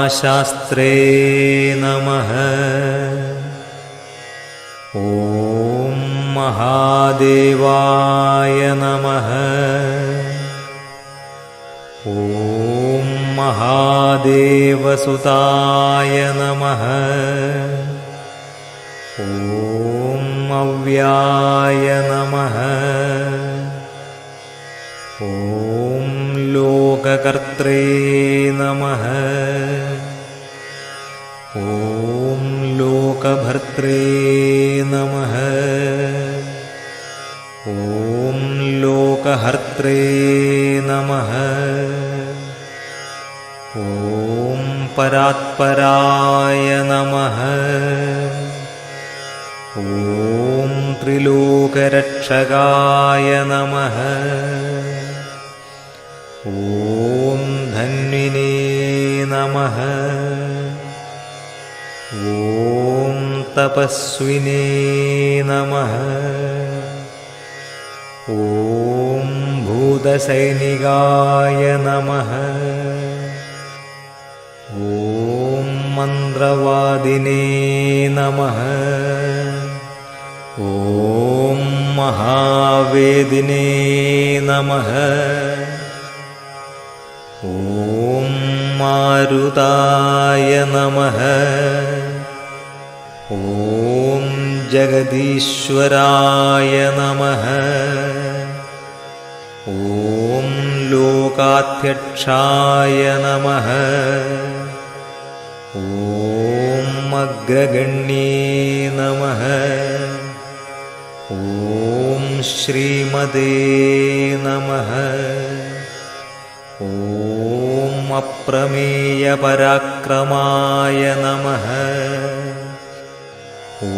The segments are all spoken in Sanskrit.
नानाशास्त्रे नमः। ॐ महादेवाय नमः। ॐ महादेवसुताय नमः। ॐ अव्याय नमः। ॐ लोककर्त्रे नमः। ॐ लोकभर्त्रे नमः। ॐ लोकहर्त्रे नमः। ॐ परात्पराय नमः। ॐ त्रिलोकरक्षकाय नमः। ॐ धन्विने नमः। ॐ तपस्विने नमः। ॐ भूतसैनिकाय नमः। ॐ मन्त्रवादिने नमः। ॐ महावेदिने नमः। ॐ मारुताय नमः। ॐ जगदीश्वराय नमः। ॐ लोकाध्यक्षाय नमः। ॐ अग्रगण्ये नमः। ॐ श्रीमते नमः। ॐ अप्रमेयपराक्रमाय नमः। ॐ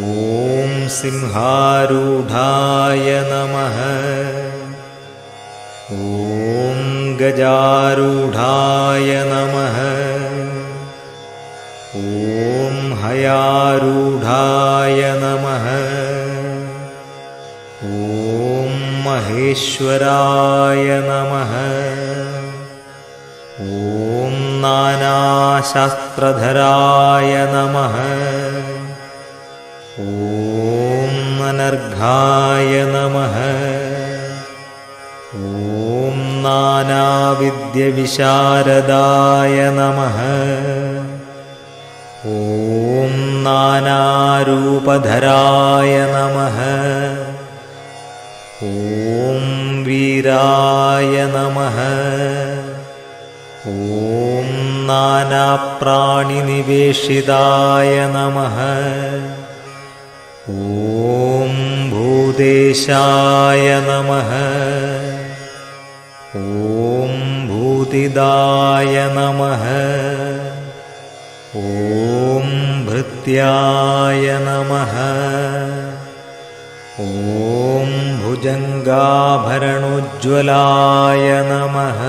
सिंहारूढाय नमः। ॐ गजारूढाय नमः। ॐ हयारूढाय नमः। ॐ महेश्वराय नमः। ॐ नानाशास्त्रधराय नमः। ॐ अनर्घाय नमः। ॐ नानाविद्यविशारदाय नमः। ॐ नानारूपधराय नमः। ॐ वीराय नमः। ॐ नानाप्राणिनिवेशिताय नमः। ॐ भूतेशाय नमः। ॐ भूतिदाय नमः। ॐ भृत्याय नमः। ॐ भुजङ्गाभरणोज्ज्वलाय नमः।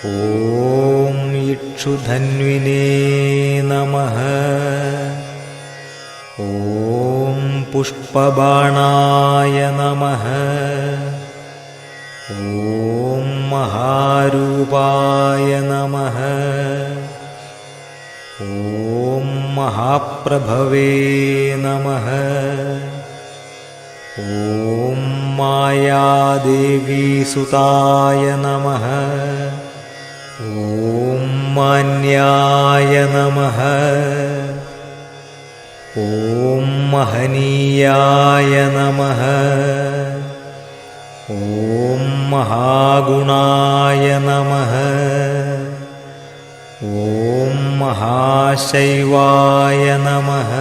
ॐ इक्षुधन्विने नमः। ॐ पुष्पबाणाय नमः। ॐ महारूपाय नमः। ॐ महाप्रभवे नमः। ॐ मायादेवीसुताय नमः। ॐ मान्याय नमः। ॐ महनीयाय नमः। ॐ महागुणाय नमः। ॐ महाशैवाय नमः।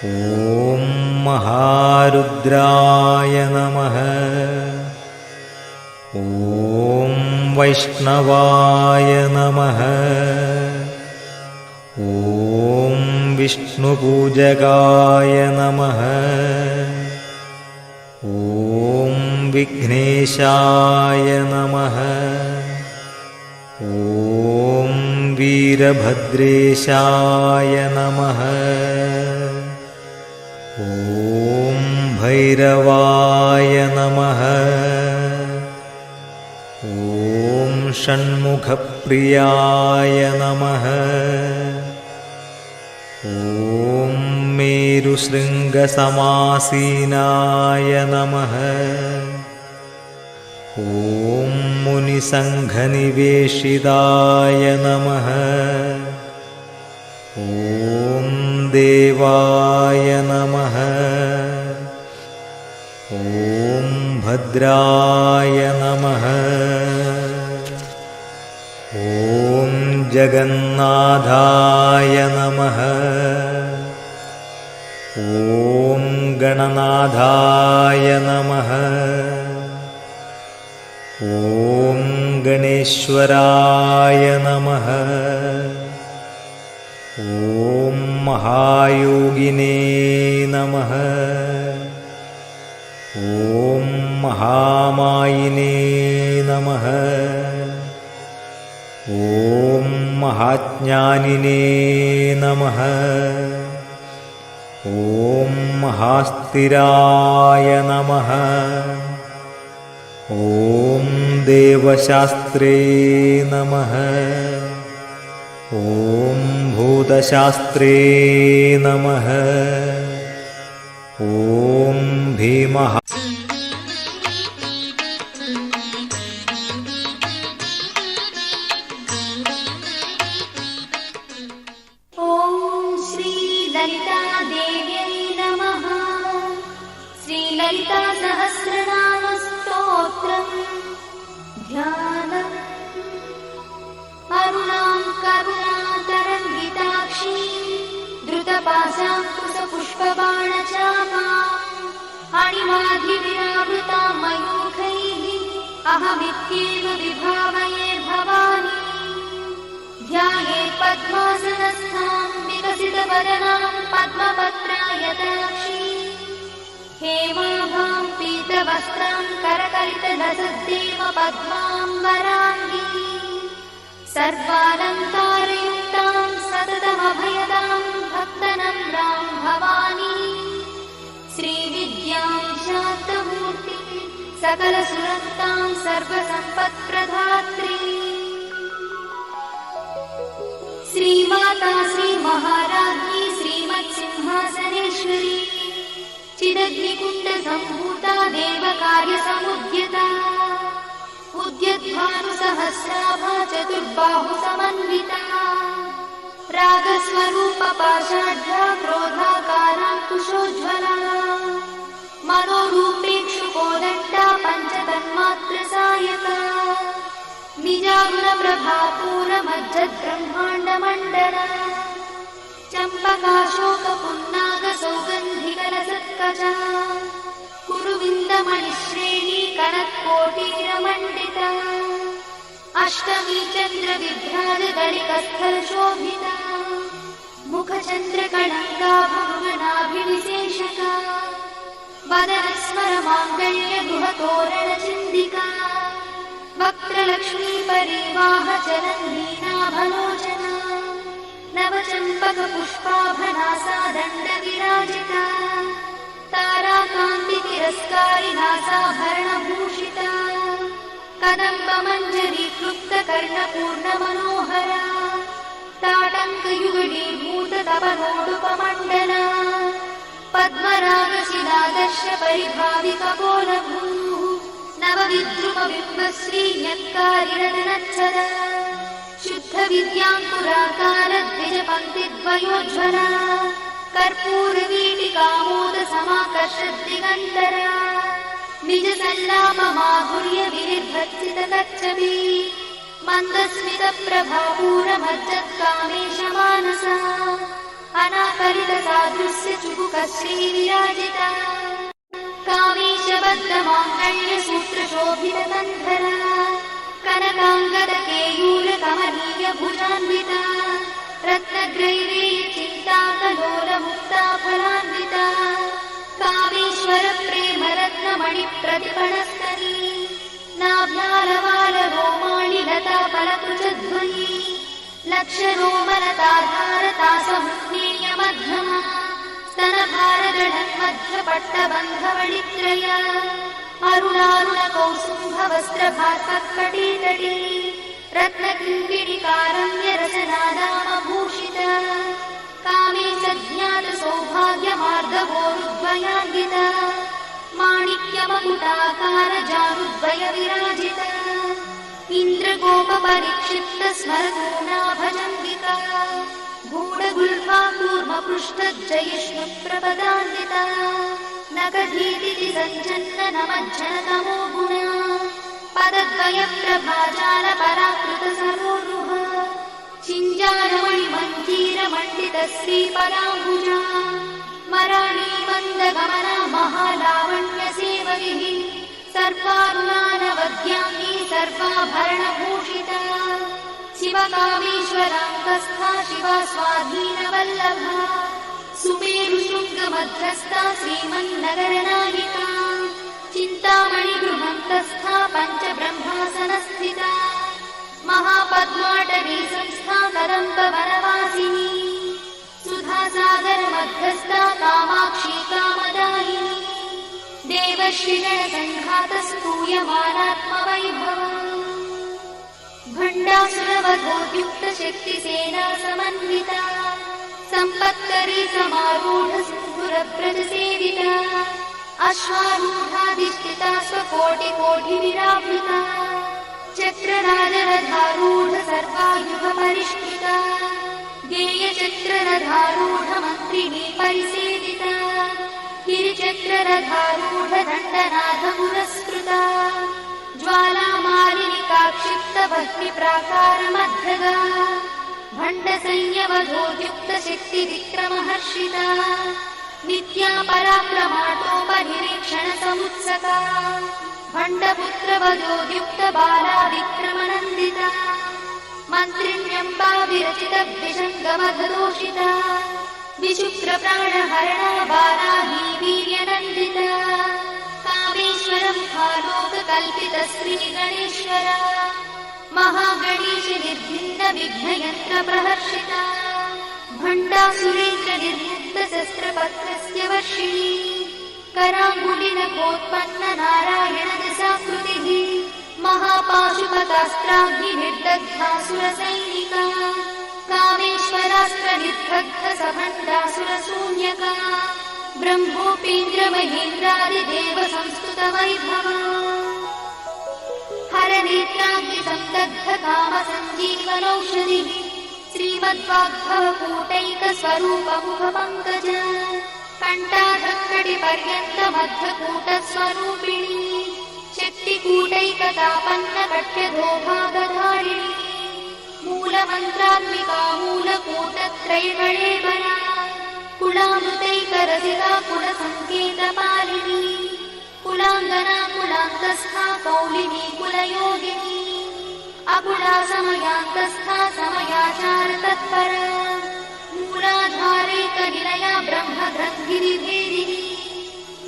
ॐ महारुद्राय नमः। ॐ वैष्णवाय नमः। ॐ विष्णुपूजकाय नमः। ॐ विघ्नेशाय नमः। ॐ वीरभद्रेशाय नमः। ॐ भैरवाय नमः। ॐ षण्मुखप्रियाय सुप्रियाय नमः। ॐ मेरुशृङ्गसमासीनाय नमः। ॐ मुनिसङ्घनिवेशिताय नमः। ॐ देवाय नमः। ॐ भद्राय नमः। ॐ जगन्नाथाय नमः। ॐ गणनाथाय नमः। ॐ गणेश्वराय नमः। ॐ महायोगिने नमः। ॐ महामायिने नमः। ॐ महाज्ञानिने नमः। ॐ महास्थिराय नमः। ॐ देवशास्त्रे नमः। ॐ भूतशास्त्रे नमः। ॐ भीमः। श्रीललितासहस्रनामस्तोत्रम् ध्यानम्। अरुणां करुणातरङ्गिताक्षी धृतपाशाङ्कुशपुष्पबाणचापाम् अणिमाधिविरावृतां मयूखैः अहमित्येव विभावये भवानी। ध्यायेत् पद्मासनस्थां विकसितवदनां पद्मपत्रायताक्षी हेमाभां पीतवस्त्रां करकलितलसद्देव पद्माम्बराङ्गी सर्वालङ्कारयुक्तां सततमभयदां भक्तनम्रां भवानी। श्रीविद्यां शान्तमूर्तिं सकलसुरस्तां सर्वसम्पत्प्रदात्री श्रीमाता श्रीमहाराज्ञी श्रीमत्सिंहासनेश्वरी चिदग्निकुण्डसम्भूता देवकार्यसमुद्यता उद्यद्भानुसहस्राभा चतुर्बाहुसमन्विता रागस्वरूपपाषाढ्या क्रोधाकाराङ्कुशोज्ज्वला मनोरूपेक्षुकोदण्डा पञ्चतन्मात्रसायका निजागुणप्रभापूरमज्जद्ब्रह्माण्डमण्डला चम्पकाशोकपुन्नागसौगन्धिकलसत्कजा कुरुविन्दमणिश्रेणी कनत्कोटीरमण्डिता अष्टमी चन्द्रविभ्राजदलिकस्थलशोभिता मुखचन्द्रकणङ्गाभुवनाभिविशेषका वदनस्मरमाङ्गल्यगुहतोरणचिन्दिका वक्त्रलक्ष्मीपरिवाहचलन्नीनाभलोचना नवचम्पकपुष्पाभनासा दण्डविराजिता ताराकान्तितिरस्कारिनासाभरणभूषिता कदम्बमञ्जरीक्लुप्तकर्णपूर्णमनोहरा ताटङ्कयुगलीभूततपनोडुपमण्डला पद्मरागशिलादर्शपरिभाविकपोलभूः नवविद्रुमबिम्बश्रीन्यत्कारिरदनच्छला शुद्धविद्याङ्कुराकारद्विजपङ्क्तिद्वयोज्ज्वला कर्पूरवीटिकामोदसमाकर्षद्दिगन्तरा निजसल्लापमाधुर्यविनिर्भर्सितकच्छपी मन्दस्मितप्रभापूरमज्जत्कामेशमानसा अनाकलितसादृश्यचुबुकश्रीविराजिता कामेशबद्धमाङ्गल्यसूत्रशोभितकन्धरा कनकाङ्गदकेयूरकमनीयभुजान्विता रत्नग्रैवेयचिन्ताकलोलमुक्ता फलान्विता कामेश्वरप्रेमरत्नमणिप्रतिपणस्तनी नाभ्यालवालरोमाणि लताफलकुचध्वनि लक्षरोमलताधारतासमुज्ञेयमध्यमा स्तनभारगणन्मध्यपट्टबन्धवळित्रया अरुणारुणकौसुम्भवस्त्रभात्कटि रत्नकिङ्किणिकारम्यरसनादामभूषिता कामे च ज्ञातसौभाग्यमार्गवोरुद्वयान्विता माणिक्यमकुटाकारजानुद्वयविराजिता इन्द्रगोपपरिक्षिप्तस्मरतूणाभजम्बिका गूढगुल्फा कूर्मपृष्ठजयिष्णुप्रपदान्विता नखधीतिथि सञ्चन्दनमज्जनतमो गुणा पदद्वयप्रभाजालपराकृतसरोरुहा चिञ्जालमणिमञ्जीरमण्डितश्रीपदाम्बुजा मराळीमन्दगमना महालावण्यसेवैः सर्वारुणानवद्याङ्गी सर्वाभरणभूषिता शिवकामेश्वराङ्गस्था शिवा स्वाधीनवल्लभा सुमेरुशृङ्गमध्यस्था श्रीमन्नगरनायिका चिन्तामणिगृहन्तस्था पञ्चब्रह्मासनस्थिता महापद्माटवी संस्था कदम्बवनवासिनी सुधासागरमध्यस्था कामाक्षी कामदायिनी देवश्रीगणसङ्घातस्तूयमानात्मवैभवा भण्डासुरवधोद्युक्तशक्तिसेना समन्विता सम्पत्करी समारूढसिन्धुरव्रजसेविता अश्वारूढाधिष्ठिता स्वकोटिकोटिविरावृता चक्रराजरथारूढ सर्वायुधपरिष्कृता गेयचक्ररथारूढमन्त्रिणी परिसेविता गिरिचक्ररथारूढदण्डनाथपुरस्कृता ज्वालामालिनिकाक्षिप्तभक्तिप्राकारमध्यगा भण्डसंयमधोद्युक्तशक्तिविक्रमहर्षिता नित्या पराक्रमाटोपनिरीक्षणसमुत्सका भण्डपुत्रवधोद्युक्तबाला विक्रमनन्दिता मन्त्रिण्यम्बा विरचितविषङ्गमधदोषिता विशुक्रप्राणहरणा बालाही वीर्यनन्दिता कामेश्वरं भालोककल्पितश्रीगणेश्वरा महागणेश निर्भिन्नविघ्नयन्त्रप्रहर्षिता भण्डासुरेन्द्रनिर्मुक्तशस्त्रपत्रस्य वर्षिणी कराङ्गुलिनखोत्पन्ननारायणदशाकृतिः महापाशुपतास्त्राग्निर्दग्धासुरसैनिका कामेश्वरास्त्रनिर्दग्धसभण्डासुरशून्यका ब्रह्मोपेन्द्रमहेन्द्रादिदेवसंस्तुतवैभवा हरनेत्राग्निसन्दग्धकामसञ्जीवनौषधिः श्रीमद्वाग्भवकूटैकस्वरूपमुखपङ्कज कण्ठाधक्कटिपर्यन्तमध्यकूटस्वरूपिणी शक्तिकूटैकतापन्नकट्यधोभागधारिणी मूलमन्त्रात्मिका मूलकूटत्रैर्वळेवरा कुलामृतैकरसिका कुलसङ्केतपालिनी कुलाङ्गना कुलान्तस्था कौलिनी कुलयोगिनी अकुला समयान्तस्था समयाचारतत्परा मूलाधारैकनिलया ब्रह्मग्रन्थिनिभेदिनी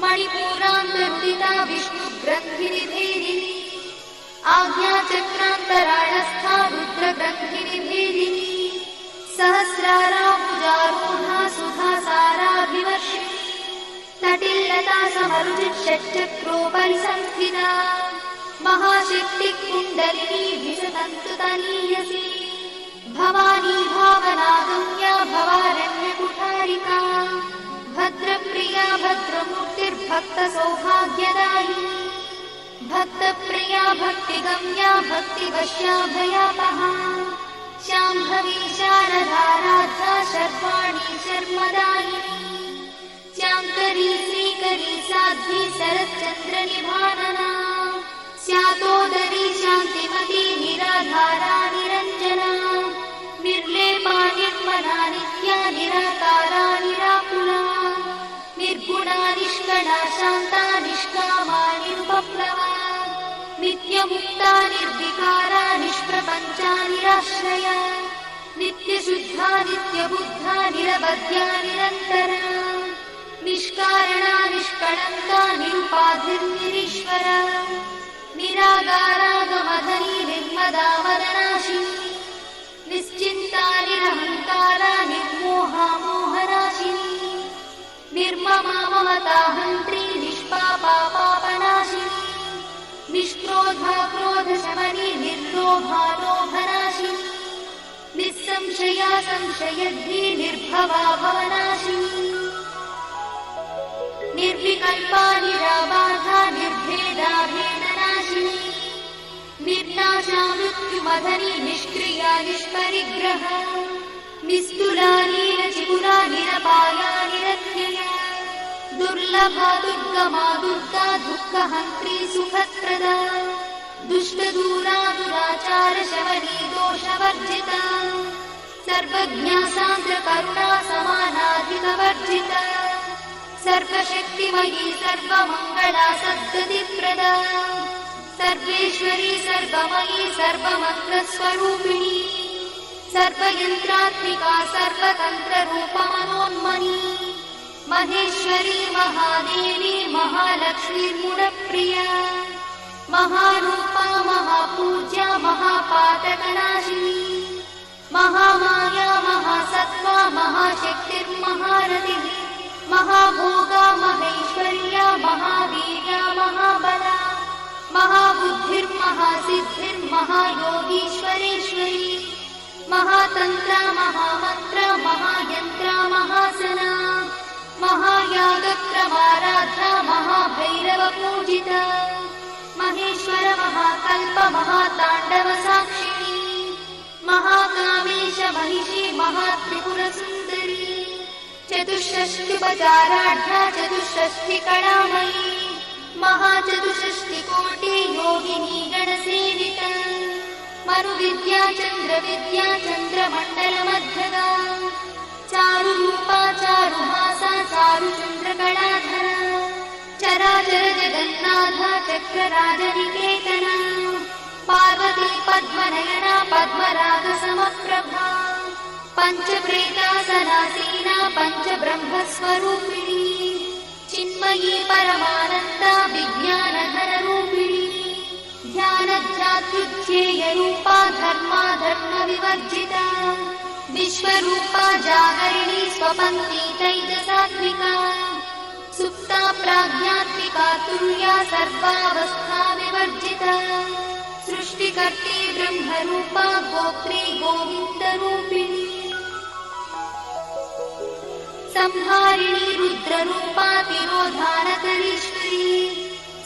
मणिपूरान्तरुदिता विष्णुग्रन्थिनिभेदिनी आज्ञाचक्रान्तराळस्था रुद्रग्रन्थिनिभेदिनी सहस्राराभुजारूढा सुधासाराभिवर्षिणी तटिल्लता समरुचिषट्चक्रोपरि संस्थिता महाशक्तिकुण्डलिनी विशतन्तुतनीयसी भवानी भावनागम्या भवारण्यकुठारिका भद्रप्रिया भद्रमूर्तिर्भक्तसौभाग्यदायिनी भक्तप्रिया भक्तिगम्या भक्तिवश्याभयापहा शाम्भवी शारदाराधा शर्वाणी शर्मदायिनी श्याङ्करी श्रीकरी साध्वी शरच्चन्द्रनिभानना स्यातोदरी शान्तिमती निराधारा निरञ्जना निर्लेपा निर्मला नित्या निराकारा निराकुला निर्गुणा निष्कला शान्ता निष्कामा निरुपप्लवा नित्यमुक्ता निर्विकारा निष्प्रपञ्चा निराश्रया नित्यशुद्धा नित्यबुद्धा निरवध्या निरन्तरा निष्कारणा निष्कळङ्का निरुपाधिर्निरीश्वरा निरागारागमधनी निर्मदा वदनाशिनी निश्चिन्ता निरहङ्कारा निर्मोहा मोहनाशिनी निर्ममा ममताहन्त्री निष्पापा पापनाशिनी निष्क्रोधा क्रोधशमनी निर्लोभा लोभनाशिनी निर्संशया संशयद्धि निर्भवा भवनाशिनी निर्विकल्पा निराबाधा निर्भेदा भेदनाशिनी निर्नाशा मृत्युमधनी निष्क्रिया निष्परिग्रह निस्तुला नीलचिपुरा निरपाया निरत्यया दुर्लभा दुर्गमा दुर्गा दुःखहन्त्री सुखप्रदा दुष्टदूरा दुराचार शमनी दोषवर्जिता सर्वज्ञा सान्द्र करुणा समानाधिकवर्जिता सर्वशक्तिमयी सर्वमङ्गला सद्गतिप्रदा सर्वेश्वरी सर्वमयी सर्वमन्त्रस्वरूपिणी सर्वयन्त्रात्मिका सर्वतन्त्ररूपमनोन्मनी महेश्वरी महादेवी महालक्ष्मीर्मुडप्रिया महारूपा महापूज्या महापातकनाशिनी महामाया महासत्त्वा महाशक्तिर्महारतिः महाभोगा महेश्वर्या महावीर्या महाबला महाबुद्धिर्महासिद्धिर्महायोगीश्वरेश्वरी महातन्त्रा महामन्त्रा महायन्त्रा महासना महायागक्रमाराध्या महाभैरवपूजिता महेश्वर महाकल्प महाताण्डव साक्षिणी महाकामेश महिषी महात्रिपुरसुन्दरी चतुष्षष्टिपचाराढ्या चतुष्षष्टिकलामयी महाचतुष्षष्टिकोटि योगिनी गणसेविता मरुविद्या चन्द्रविद्या चन्द्रमण्डलमध्यगा चारुरूपा चारुहासा चारुचन्द्रकलाधरा चराचर जगन्नाथा चक्रराजनिकेतना पार्वती पद्मनयना पद्मरागसमप्रभा पञ्चप्रेतासनासीना पञ्चब्रह्मस्वरूपिणी चिन्मयी परमानन्दा विज्ञानधनरूपिणी ध्यानध्यात्युज्येयरूपा धर्मा धर्मविवर्जिता विश्वरूपा जागरिणी स्वपन्ती तैजसात्मिका सुप्ता प्राज्ञात्मिका तुल्या सर्वावस्था विवर्जिता सृष्टिकर्त्री ब्रह्मरूपा गोत्री गोविन्दरूपिणी संहारिणी रुद्ररूपा तिरोधानकरीश्वरी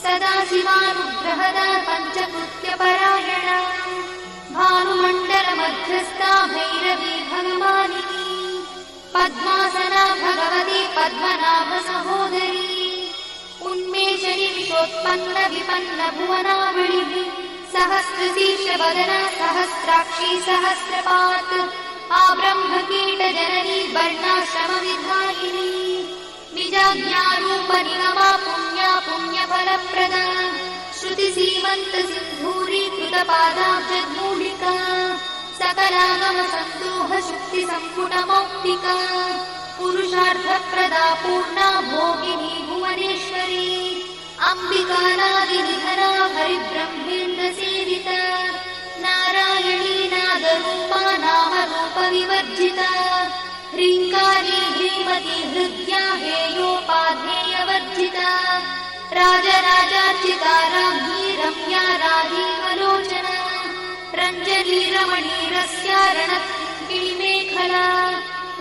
सदाशिवानुग्रहदा पञ्चकृत्यपरायणा भानुमण्डलमध्यस्था भैरवी भगवानिनी पद्मासना भगवती पद्मनाभसहोदरी उन्मेषनिमिषोत्पन्न विपन्न भुवनावळिः सहस्रशीर्षवदना सहस्राक्षी सहस्रपात् आब्रह्मकीटजननी वर्णाश्रमविधायिनी निजाज्ञारूपनिगमा पुण्या पुण्यफलप्रदा श्रुतिसीमन्तसिन्धूरीकृतपादाब्जद्मूलिका सकलागमसन्दोहशुक्तिसम्पुटमौक्तिका पुरुषार्थप्रदा पूर्णा भोगिनी भुवनेश्वरी अम्बिकानादिनिधना हरिब्रह्मेन्द्रसेविता नारायणी नादरूपा नामरूपविवर्जिता ह्रीङ्कारी ह्रीमती हृद्या हेयोपाध्येयवर्जिता राजराजार्चिता राज्ञी रम्या राजीवलोचना रञ्जनी रमणीरस्या रणकिणिमेखला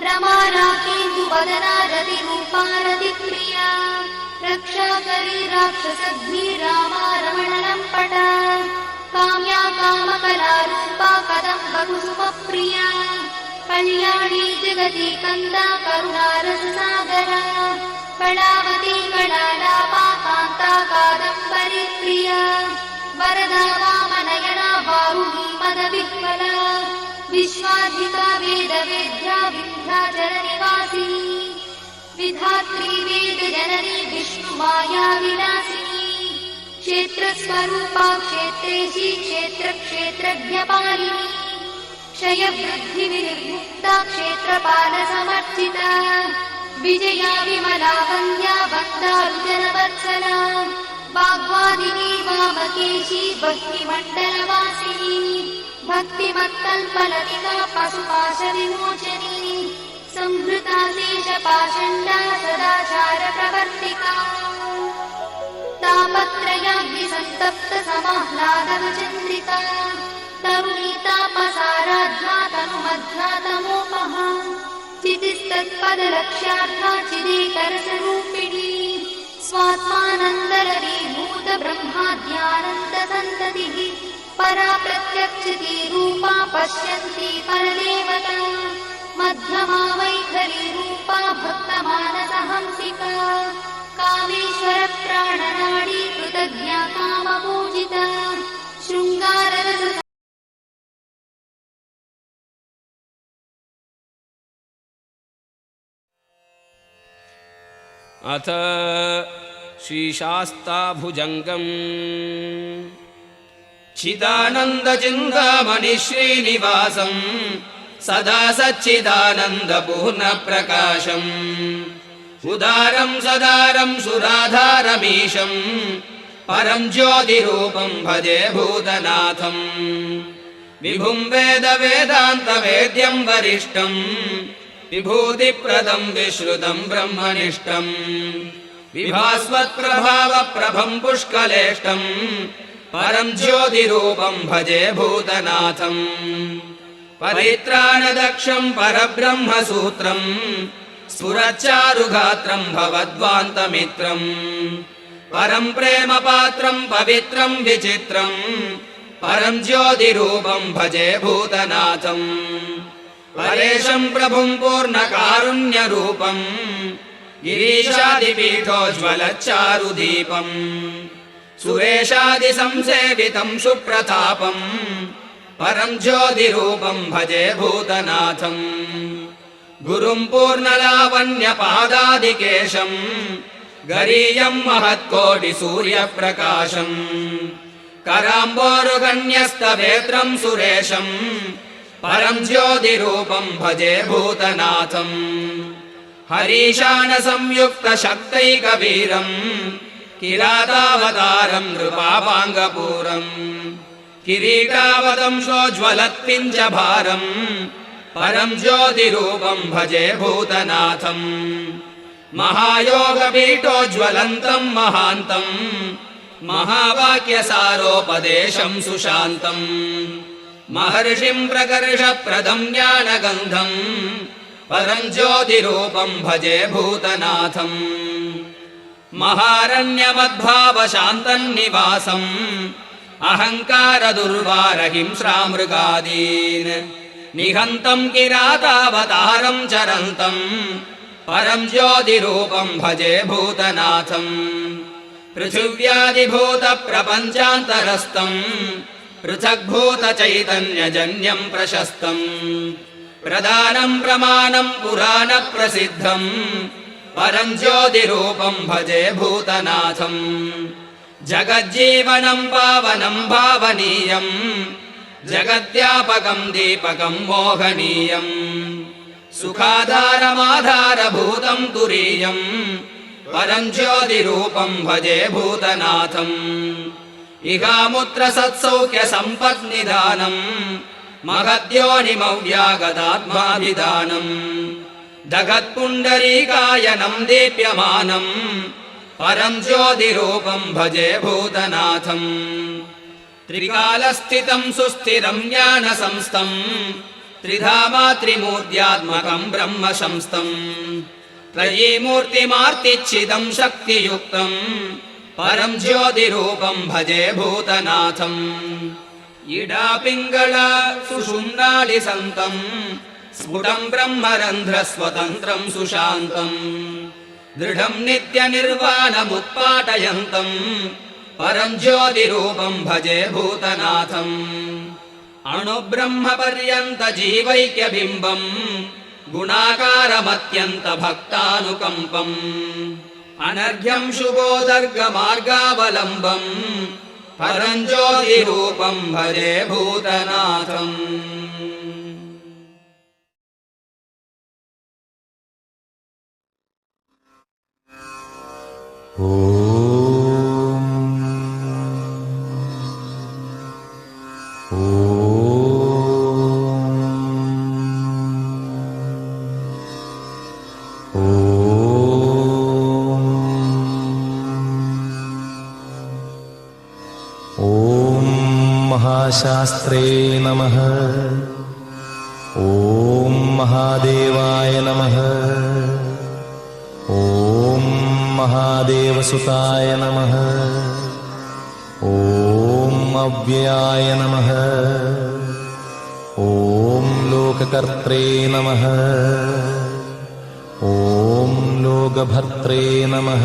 रमा राकेन्दुवदना रतिरूपा रतिप्रिया रक्षाकरी राक्षसद्भी रामा रमणलम्पटा काम्या कामकलारूपा कदम्बकुसुमप्रिया कल्याणी जगती कन्दा करुणारससागरा कलावती कलालापा कान्ता कादम्बरीप्रिया वरदा वामनयना बाहुली मदविह्वला विश्वाधिका वेदवेद्या विन्ध्याचलनिवासिनी विधात्री वेदजननी विष्णुमाया विलासिनी क्षेत्रस्वरूपा क्षेत्रेशी क्षेत्रक्षेत्रज्ञपालिनी क्षयवृद्धिविनिर्मुक्ता क्षेत्रपालसमर्चिता विजया विमला वन्द्या वन्दारुजनवत्सला वाग्वादिनी वामकेशी भक्तिमण्डलवासिनी भक्तिमत्कल्पलतिका पशुपाशविमोचनी संहृता शेषपाषण्डा सदाचारप्रवर्तिका तापत्रयाग्निसन्तप्त समाह्लादवचन्द्रिका तरुणी तापसाराध्या तनुमध्या तत्पदलक्ष्यार्थाचिदेकरसरूपिणी स्वात्मानन्दलरीभूत ब्रह्माद्यानन्दसन्ततिः परा प्रत्यक्षिती रूपा पश्यन्ती परदेवता मध्यमा वैखरी रूपा भक्तमानसहंसिका कामेश्वर प्राणनाडी कृतज्ञा कामपूजिता शृङ्गाररस अथ श्रीशास्ताभुजङ्गम् चिदानन्दचिन्तामणिश्रीनिवासं सदा सच्चिदानन्दपूर्णप्रकाशम् उदारं सदारं सुराधारमीशं परं ज्योतिरूपं भजे भूतनाथम् विभुं वेदवेदान्तवेद्यं वरिष्ठं विभूतिप्रदं विश्रुतं ब्रह्मनिष्ठम् विभास्वत्प्रभावप्रभं पुष्कलेष्टं परं ज्योतिरूपं भजे भूतनाथम् परित्राणदक्षं परब्रह्मसूत्रं स्फुरच्चारुगात्रं भवद्वान्तमित्रम् परं प्रेमपात्रं पवित्रं विचित्रं परं ज्योतिरूपं भजे भूतनाथम् परेशं प्रभुं पूर्णकारुण्यरूपम् गिरीशादिपीठोज्ज्वलच्चारुदीपम् सुरेशादिसंसेवितं सुप्रतापम् परं ज्योतिरूपं भजे भूतनाथम् गुरुं पूर्णलावण्यपादादिकेशम् गरीयं महत्कोटिसूर्यप्रकाशम् कराम्बोरुगण्यस्तवेत्रं सुरेशम् परं ज्योतिरूपं भजे भूतनाथम् हरीशानसंयुक्तशक्तैकवीरम् किरातावतारं नृपापाङ्गपूरम् किरीटावतंसोज्ज्वलत्पिञ्जभारम् परं ज्योतिरूपं भजे भूतनाथम् महायोगपीठोज्ज्वलन्तं महान्तम् महावाक्यसारोपदेशं सुशान्तम् महर्षिं प्रकर्षप्रदं ज्ञानगन्धम् परं ज्योतिरूपं भजे भूतनाथम् महारण्यमद्भावशान्तन्निवासम् अहङ्कारदुर्वारहिंस्रामृगादीन् निहन्तं किरातावतारं चरन्तं परं ज्योतिरूपं भजे भूतनाथम् पृथिव्यादिभूतप्रपञ्चान्तरस्थम् पृथग्भूतचैतन्यजन्यं प्रशस्तम् प्रदानं प्रमाणं पुराणप्रसिद्धम् परं ज्योतिरूपं भजे भूतनाथम् जगज्जीवनं पावनं भावनीयम् जगद्व्यापकं दीपकं मोहनीयम् सुखाधारमाधारभूतं तुरीयम् परं ज्योतिरूपं भजे भूतनाथम् इहामुत्र सत्सौख्यसम्पत्निधानम् महद्योनिमव्यागतात्माभिधानम् जगत्पुण्डरीकायनं दीप्यमानम् परं ज्योतिरूपं भजे भूतनाथम् त्रिकालस्थितं सुस्थिरं ज्ञानसंस्थम् त्रिधामा त्रिमूर्त्यात्मकं ब्रह्म संस्थम् त्रयीमूर्तिमार्तिच्छिदं शक्तियुक्तम् परं ज्योतिरूपं भजे भूतनाथम् इडापिङ्गळ सुषुम्नादिसन्तम् स्फुटं ब्रह्मरन्ध्रस्वतन्त्रं सुशान्तम् दृढं नित्यनिर्वाणमुत्पाटयन्तम् परं ज्योतिरूपं भजे भूतनाथम् अणुब्रह्मपर्यन्तजीवैक्यबिम्बम् गुणाकारमत्यन्तभक्तानुकम्पम् अनर्घ्यं शुभोदर्गमार्गावलम्बम् परं ज्योतिरूपं भजे भूतनाथम् महाशास्त्रे नमः। ॐ महादेवाय नमः। ॐ महादेवसुताय नमः। ॐ अव्ययाय नमः। ॐ लोककर्त्रे नमः। ॐ लोकभर्त्रे नमः।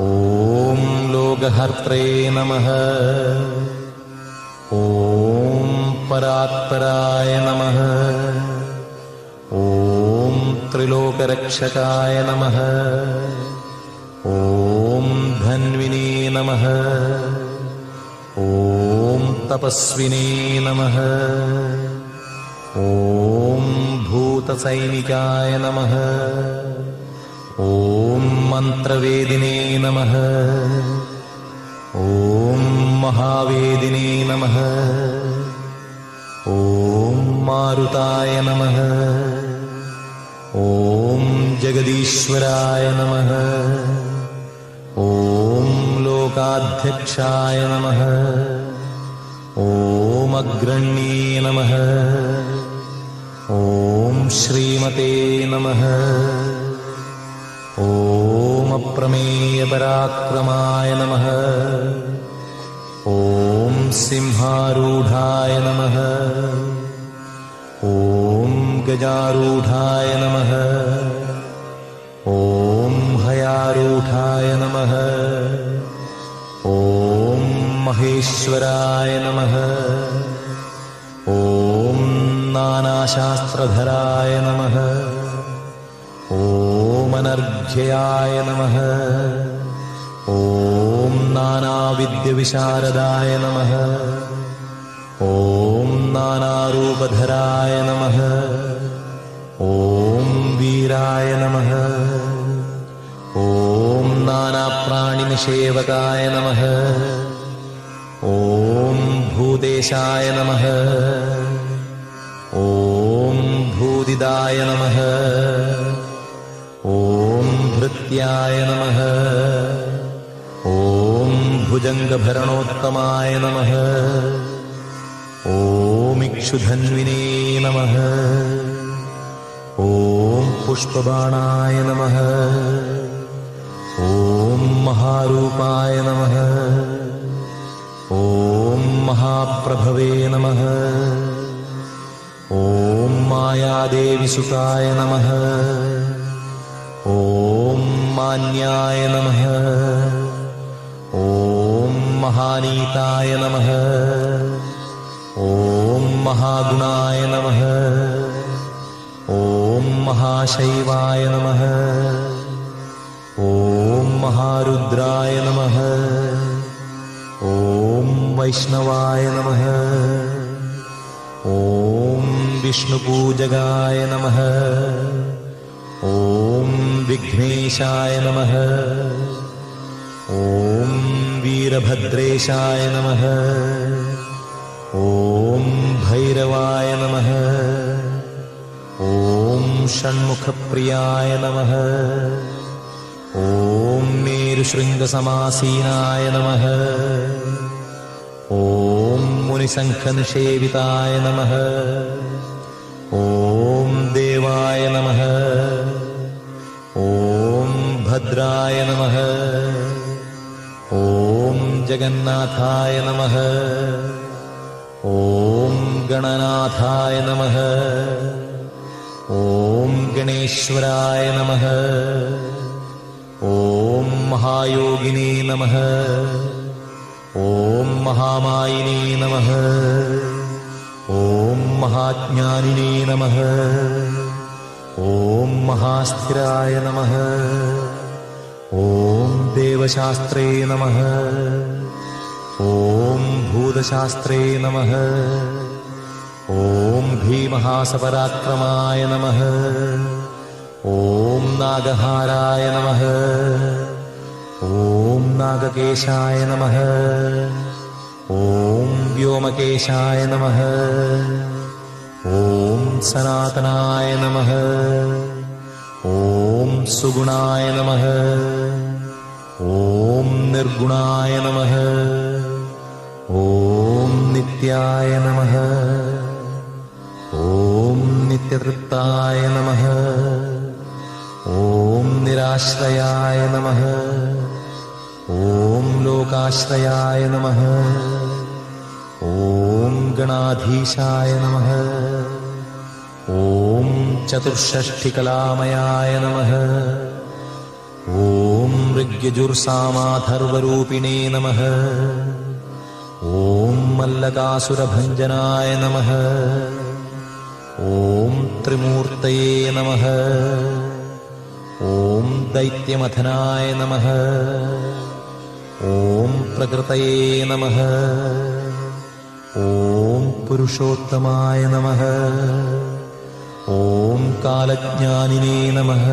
ॐ लोकहर्त्रे नमः। ॐ परात्पराय नमः। ॐ त्रिलोकरक्षकाय नमः। ॐ धन्विने नमः। ॐ तपस्विने नमः। ॐ भूतसैनिकाय नमः। ॐ मन्त्रवेदिने नमः। ॐ महावेदिने नमः। ॐ मारुताय नमः। ॐ जगदीश्वराय नमः। ॐ लोकाध्यक्षाय नमः। ॐ अग्रण्ये नमः। ॐ श्रीमते नमः। ॐ अप्रमेयपराक्रमाय नमः। ॐ सिंहारूढाय नमः। ॐ गजारूढाय नमः। ॐ हयारूढाय नमः। ॐ महेश्वराय नमः। ॐ नानाशास्त्रधराय नमः। ॐ अनर्घ्याय नमः। ॐ नानाविद्यविशारदाय नमः। ॐ नानारूपधराय नमः। ॐ वीराय नमः। ॐ नानाप्राणिनिषेवकाय नमः। ॐ भूतेशाय नमः। ॐ भूदिदाय नमः। ॐ भृत्याय नमः। ॐ भुजङ्गभरणोत्तमाय नमः। ॐ इक्षुधन्विने नमः। ॐ पुष्पबाणाय नमः। ॐ महारूपाय नमः। ॐ महाप्रभवे नमः। ॐ मायादेवीसुताय नमः। ॐ मान्याय नमः। ॐ महानीताय नमः। ॐ महागुणाय नमः। ॐ महाशैवाय नमः। ॐ महारुद्राय नमः। ॐ वैष्णवाय नमः। ॐ विष्णुपूजकाय नमः। ॐ विघ्नेशाय नमः। ॐ वीरभद्रेशाय नमः। ॐ भैरवाय नमः। ॐ षण्मुखप्रियाय नमः। ॐ मेरुशृङ्गसमासीनाय नमः। ॐ मुनिशङ्खनिषेविताय नमः। ॐ देवाय नमः। ॐ भद्राय नमः। ॐ जगन्नाथाय नमः। ॐ गणनाथाय नमः। ॐ गणेश्वराय नमः। ॐ महायोगिने नमः। ॐ महामायिने नमः। ॐ महाज्ञानिने नमः। ॐ महास्थिराय नमः। ॐ देवशास्त्रे नमः। ॐ भूतशास्त्रे नमः। ॐ भीमहासपराक्रमाय नमः। ॐ नागहाराय नमः। ॐ नागकेशाय नमः। ॐ व्योमकेशाय नमः। ॐ सनातनाय नमः। ॐ सुगुणाय नमः। ॐ निर्गुणाय नमः। ॐ नित्याय नमः। ॐ नित्यतृप्ताय नमः। ॐ निराश्रयाय नमः। ॐ लोकाश्रयाय नमः। ॐ गणाधीशाय नमः। ॐ चतुष्षष्टिकलामयाय नमः। ॐ ऋग्यजुर्सामाथर्वरूपिणे नमः। ॐ मल्लकासुरभञ्जनाय नमः। ॐ त्रिमूर्तये नमः। ॐ दैत्यमथनाय नमः। ॐ प्रकृतये नमः। ॐ पुरुषोत्तमाय नमः। ॐ कालज्ञानिने नमः।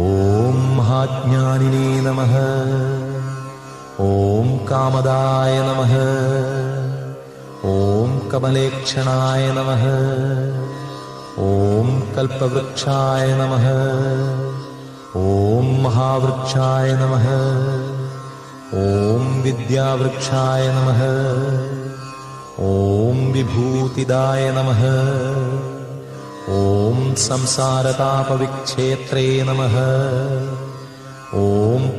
ॐ महाज्ञानिने नमः। ॐ कामदाय नमः। ॐ कमलेक्षणाय नमः। ॐ कल्पवृक्षाय नमः। ॐ महावृक्षाय नमः। ॐ विद्यावृक्षाय नमः। ॐ विभूतिदाय नमः। ॐ संसारतापविक्षेत्रे नमः। ॐ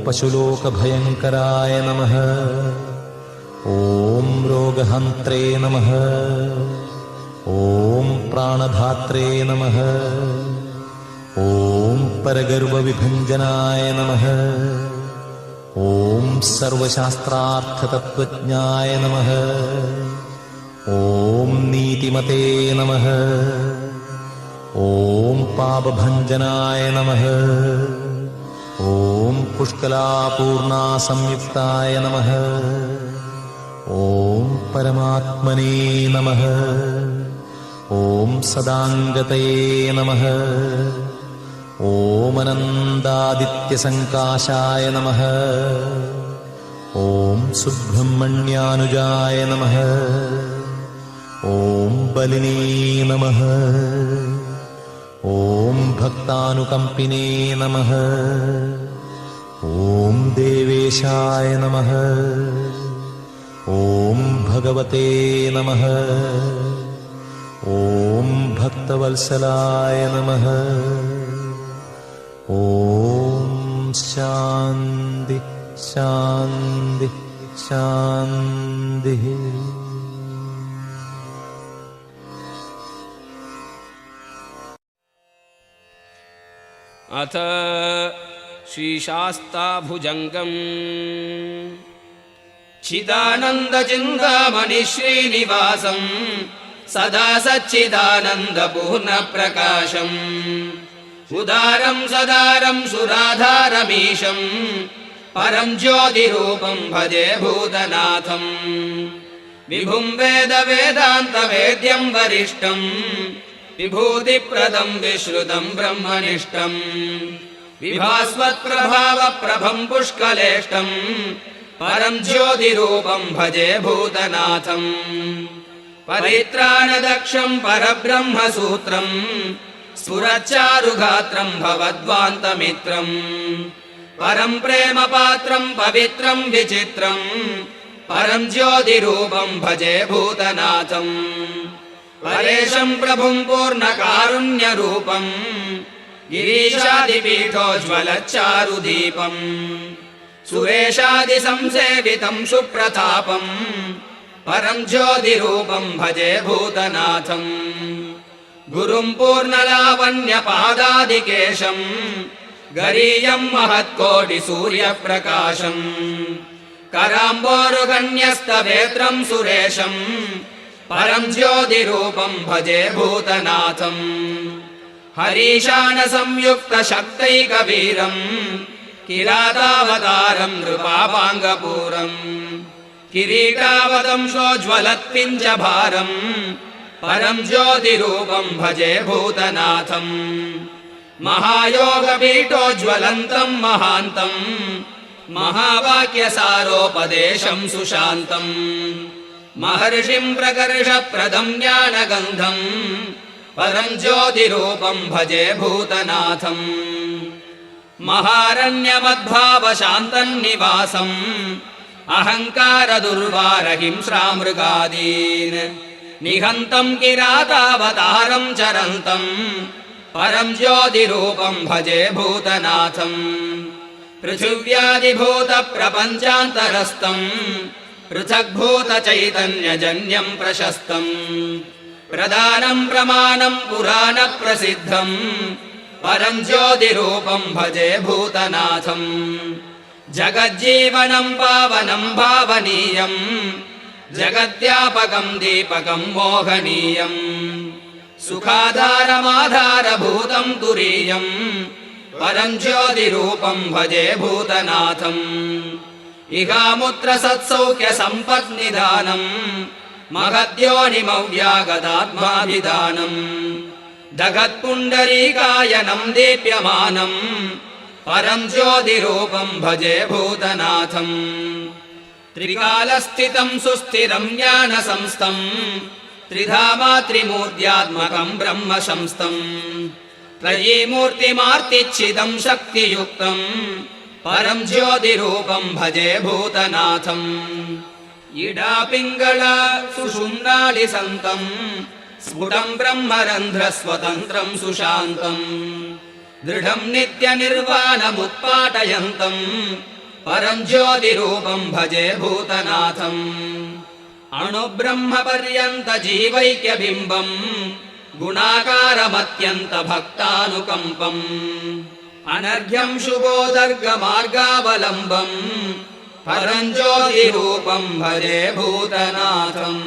पशुलोकभयङ्कराय नमः। ॐ रोगहन्त्रे नमः। ॐ प्राणधात्रे नमः। ॐ परगर्वविभञ्जनाय नमः। ॐ सर्वशास्त्रार्थतत्त्वज्ञाय नमः। ॐ नीतिमते नमः। ॐ पापभञ्जनाय नमः। ॐ पुष्कलापूर्णासंयुक्ताय नमः। ॐ परमात्मने नमः। ॐ सदाङ्गतये नमः। ॐ अनन्दादित्यसङ्काशाय नमः। ॐ सुब्रह्मण्यानुजाय नमः। ॐ बलिने नमः। ॐ भक्तानुकम्पिने नमः। ॐ देवेशाय नमः। ॐ भगवते नमः। ॐ भक्तवत्सलाय नमः। ॐ शान्ति शान्ति शान्तिः। अथ श्रीशास्ताभुजङ्गम् चिदानन्दचिन्तामणिश्रीनिवासम् सदा सच्चिदानन्दपूर्णप्रकाशम् उदारं सदारं सुराधारमीशम् परं ज्योतिरूपं भजे भूतनाथम् विभुं वेदवेदान्तवेद्यं वरिष्ठम् विभूतिप्रदं विश्रुतं ब्रह्मनिष्ठम् विभास्वत्प्रभावप्रभं पुष्कलेष्टम् परं ज्योतिरूपं भजे भूतनाथम् परित्राणदक्षं परब्रह्मसूत्रम् स्फुरच्चारुगात्रं भवद्वान्तमित्रम् परं प्रेमपात्रं पवित्रं विचित्रम् परं ज्योतिरूपं भजे भूतनाथम् परेशं प्रभुं पूर्णकारुण्यरूपम् गिरीशादिपीठोज्ज्वलच्चारुदीपम् सुरेशादिसंसेवितं सुप्रतापम् परं ज्योतिरूपं भजे भूतनाथम् गुरुं पूर्णलावण्यपादादिकेशम् गरीयं महत्कोटिसूर्यप्रकाशम् कराम्बोरुगण्यस्तवेत्रं सुरेशम् परं ज्योतिरूपं भजे भूतनाथम् हरीशानसंयुक्तशक्तैकवीरम् किरातावतारं नृपापाङ्गपूरम् किरीटावतंशोज्ज्वलत्पिञ्जभारम् परं ज्योतिरूपं भजे भूतनाथम् महायोगपीठोज्ज्वलन्तं महान्तम् महावाक्यसारोपदेशं सुशान्तम् महर्षिं प्रकर्षप्रदं ज्ञानगन्धम् परं ज्योतिरूपं भजे भूतनाथम् महारण्यमद्भावशान्तन्निवासम् अहङ्कारदुर्वारहिंस्रामृगादीन् निहन्तं किरातावतारं चरन्तं परं ज्योतिरूपं भजे भूतनाथम् पृथिव्यादिभूतप्रपञ्चान्तरस्थं पृथग्भूतचैतन्यजन्यं प्रशस्तम् प्रधानं प्रमाणं पुराणप्रसिद्धं परं ज्योतिरूपं भजे भूतनाथम् जगज्जीवनं पावनं भावनीयम् जगद्व्यापकं दीपकं मोहनीयम् सुखाधारमाधारभूतं तुरीयम् परं ज्योतिरूपं भजे भूतनाथम् इहामुत्र सत्सौख्यसम्पत्निधानम् महद्योनिमव्यागतात्माभिधानम् जगत्पुण्डरीकायनं दीप्यमानम् परं ज्योतिरूपं भजे भूतनाथम् त्रिकालस्थितं सुस्थिरं ज्ञानसंस्थम् त्रिधामा त्रिमूर्त्यात्मकं ब्रह्म संस्थम् त्रयीमूर्तिमार्तिच्छिदं शक्तियुक्तं परं ज्योतिरूपं भजे भूतनाथम् इडापिङ्गळ सुषुम्नालिसन्तं स्फुटं ब्रह्मरन्ध्रस्वतन्त्रं सुशान्तम् दृढं नित्यनिर्वाणमुत्पाटयन्तम् परं ज्योतिरूपं भजे भूतनाथम् अणुब्रह्मपर्यन्तजीवैक्यबिम्बम् गुणाकारमत्यन्तभक्तानुकम्पम् अनर्घ्यं शुभोदर्गमार्गावलम्बम् परं ज्योतिरूपं भजे भूतनाथम्